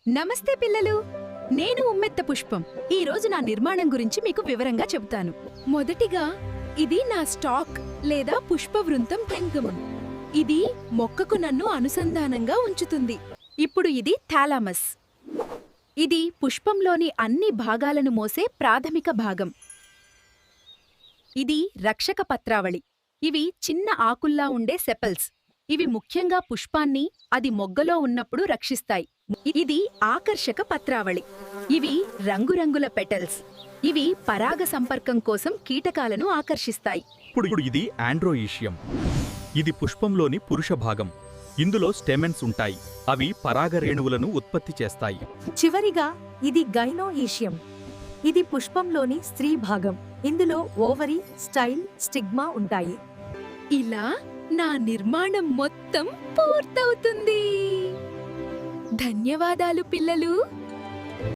నమస్తే పిల్లలు, నేను ఉమ్మెత్త పుష్పం. ఈ రోజు నా నిర్మాణం గురించి మీకు వివరంగా చెబుతాను. మొదటిగా, ఇది నా స్టాక్ లేదా పుష్పవృంతం పెంగమం. ఇది మొక్కకు నన్ను అనుసంధానంగా ఉంచుతుంది. ఇప్పుడు ఇది థాలామస్. ఇది పుష్పంలోని అన్ని భాగాలను మోసే ప్రాథమిక భాగం. ఇది రక్షక పత్రావళి. ఇవి చిన్న ఆకుల్లా ఉండే సెపల్స్. ఇవి ముఖ్యంగా పుష్పాన్ని అది మొగ్గలో ఉన్నప్పుడు రక్షిస్తాయి. ఇది ఆకర్షక పత్రావళి. ఇవి రంగురంగుల పెటల్స్. ఇవి పరాగ సంపర్కం కోసం కీటకాలను ఆకర్షిస్తాయి. ఇప్పుడు ఇది ఆండ్రోయిషియం. ఇది పుష్పంలోని పురుష భాగం. ఇందులో స్టెమెన్స్ ఉంటాయి. అవి పరాగ రేణువులను ఉత్పత్తి చేస్తాయి. చివరిగా ఇది గైనోఈషియం. ఇది పుష్పంలోని స్త్రీ భాగం. ఇందులో ఓవరీ, స్టైల్, స్టిగ్మా ఉంటాయి. ఇలా నా నిర్మాణం మొత్తం పూర్తవుతుంది. ధన్యవాదాలు పిల్లలు.